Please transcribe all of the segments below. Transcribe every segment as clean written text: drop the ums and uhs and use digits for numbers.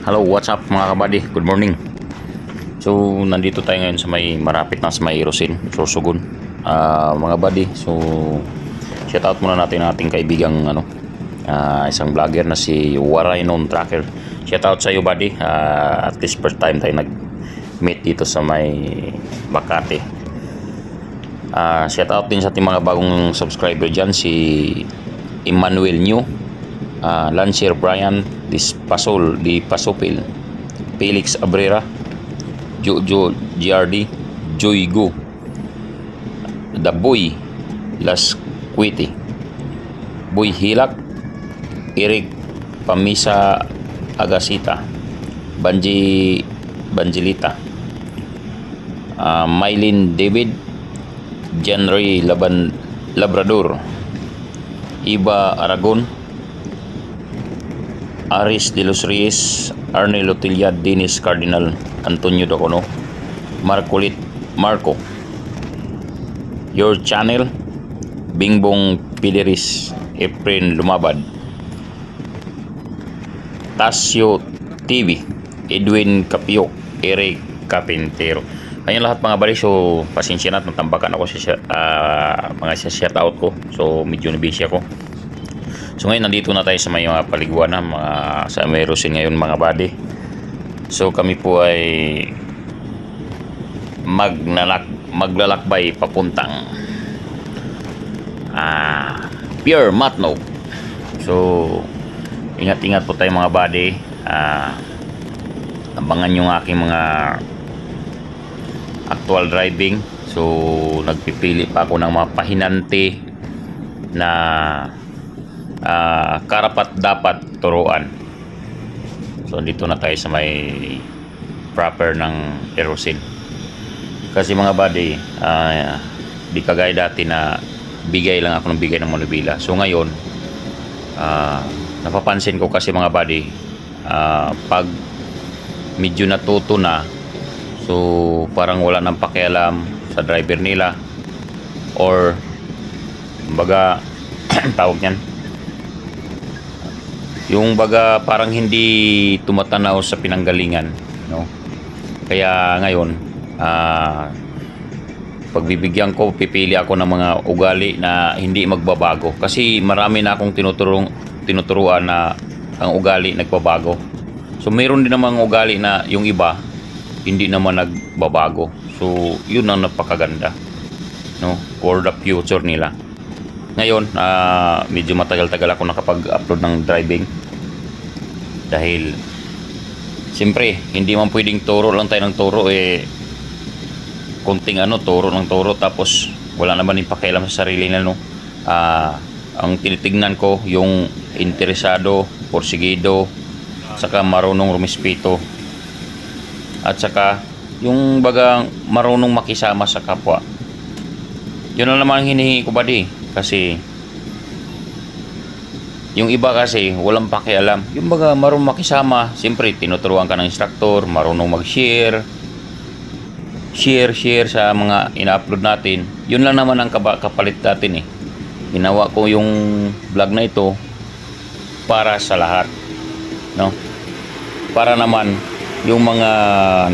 Hello, what's up mga kabady? Good morning. So, nandito tayo ngayon sa may marapit na sa may Rosin, Sorsogon. Mga buddy, so shout out muna natin ang ating kaibigang isang vlogger na si Waray Non Tracker. Shout out sa iyo buddy. At this first time tayo nag-meet dito sa may Makati. Shout out din sa ating mga bagong subscriber dyan, si Emmanuel New, Lancer Brian Di Pasopil, Felix Abrera, Jojo GRD, Joy Go, The Boy Las Quiti, Boy Hilak, Eric Pamisa Agasita, Banjilita, Mylene David, Jenry Labrador, Iba Aragon, Aris de los Reyes, Arne Lotilla, Dennis Cardinal, Antonio Docono, Marco, Your Channel, Bingbong Pideris, Efren Lumabad, Tasio TV, Edwin Capio, Eric Capintero. Ayun lahat mga bali, so pasensya na, natambakan ako sa mga shoutout ko, so medyo busy ako. So ngayon nandito na tayo sa may mga paliguan na sa may Rosin ngayon mga badi. So kami po ay maglalakbay papuntang Pierre Matno. So ingat-ingat po tayo mga badi. Abangan yung aking mga actual driving. So nagpipili pa ako ng mga pahinante na karapat dapat turuan. So dito na tayo sa may proper ng Rosin. Kasi mga buddy, di kagaya dati na bigay lang ako ng bigay ng manubila. So ngayon napapansin ko kasi mga buddy, pag medyo natuto na, so parang wala nang pakialam sa driver nila, or baga tawag niyan, yung baga parang hindi tumatanaw sa pinanggalingan, no? Kaya ngayon pagbibigyan ko, pipili ako ng mga ugali na hindi magbabago, kasi marami na akong tinuturuan na ang ugali nagbabago. So mayroon din namang ugali na yung iba hindi naman nagbabago. So yun ang napakaganda, no, for the future nila. Ngayon medyo matagal-tagal ako nakapag-upload ng driving, dahil siyempre hindi man pwedeng turo lang tayo ng turo, konting turo ng turo, tapos wala naman yung pakialam sa sarili na, no. Ang tinitignan ko yung interesado, porsigido, saka marunong rumispito, at saka yung baga marunong makisama sa kapwa. Yun lang naman ang hinihingi ko buddy. Kasi yung iba kasi walang pakialam, yung baga marunong makisama, siyempre tinuturuan ka ng instructor, marunong mag-share sa mga ina-upload natin. Yun lang naman ang kapalit natin. Ginawa ko yung vlog na ito para sa lahat, no? Para naman yung mga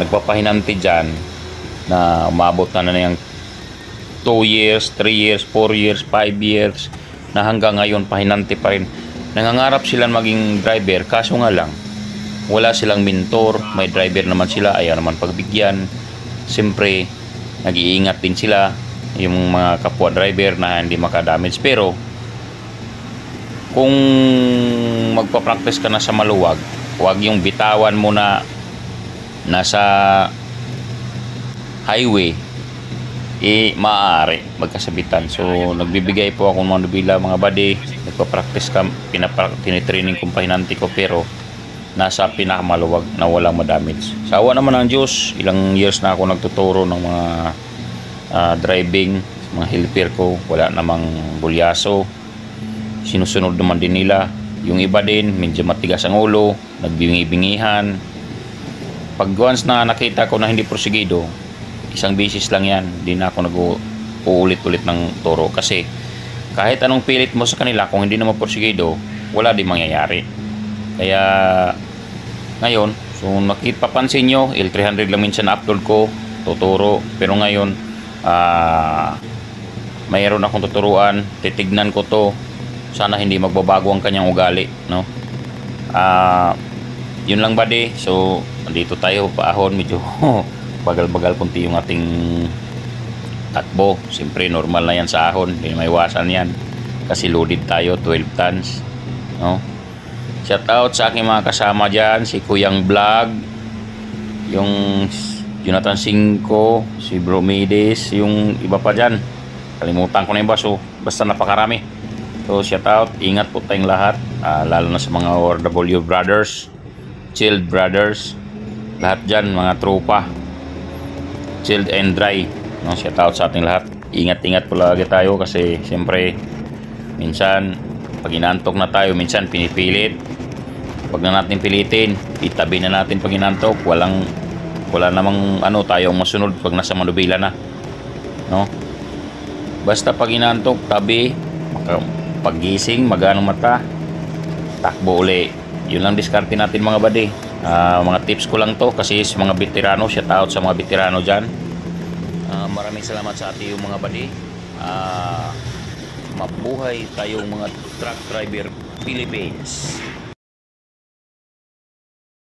nagpapahinanti dyan na umabot na yung 2 years, 3 years, 4 years, 5 years, na hanggang ngayon pahinanti pa rin. Nangangarap sila maging driver, kaso nga lang wala silang mentor. May driver naman sila, ayaw naman pagbigyan. Siyempre nag-iingat din sila, yung mga kapwa driver, na hindi makadamage. Pero kung magpa-practice ka na sa maluwag, huwag yung bitawan mo na nasa highway, maaari magkasabitan. So nagbibigay po ako ng manubila mga buddy, nagpa-practice ka, tinitraining kong pahinanti ko, pero nasa pinakamaluwag na walang madamage. Sa awa naman ng Diyos, ilang years na ako nagtuturo ng mga driving, mga helper ko, wala namang bulyaso, sinusunod naman din nila. Yung iba din medyo matigas ang ulo, nagbingi-bingihan. Pag once na nakita ko na hindi porsigido, isang beses lang yan, di na ako nag-uulit-ulit ng turo. Kasi kahit anong pilit mo sa kanila, kung hindi naman porsigido, wala din mangyayari. Kaya Ngayon, so papansin nyo, L300 lang minsan na-upload ko, tuturo. Pero ngayon, mayroon akong tuturuan, titignan ko to. Sana hindi magbabago ang kanyang ugali, no? Yun lang buddy. So, andito tayo, paahon, medyo bagal-bagal kunti yung ating takbo. Siyempre, normal na yan sa ahon, hindi may iwasan yan. Kasi loaded tayo, 12 tons, no? Shout out sa aking mga kasama dyan, si Kuyang Vlog, yung Jonathan 5, si Bromides, yung iba pa dyan. Kalimutan ko na yung baso, basta napakarami. So shout out, ingat po tayong lahat, lalo na sa mga ORW brothers, chilled brothers, lahat dyan, mga tropa, chilled and dry, no? Shout out sa ating lahat. Ingat-ingat po lagi tayo kasi siyempre minsan pag inantok na tayo, minsan pinipilit. Wag na natin pilitin, itabi na natin pag inantok. Wala namang tayong masunod pag nasa manubila na, no? Basta pag inantok, tabi, paggising, maganong mata, takbo uli. Yun lang diskarte natin mga buddy. Mga tips ko lang to kasi sa mga veterano, shout out sa mga veterano dyan. Maraming salamat sa ating mga buddy. Mabuhay tayong mga truck driver Philippines.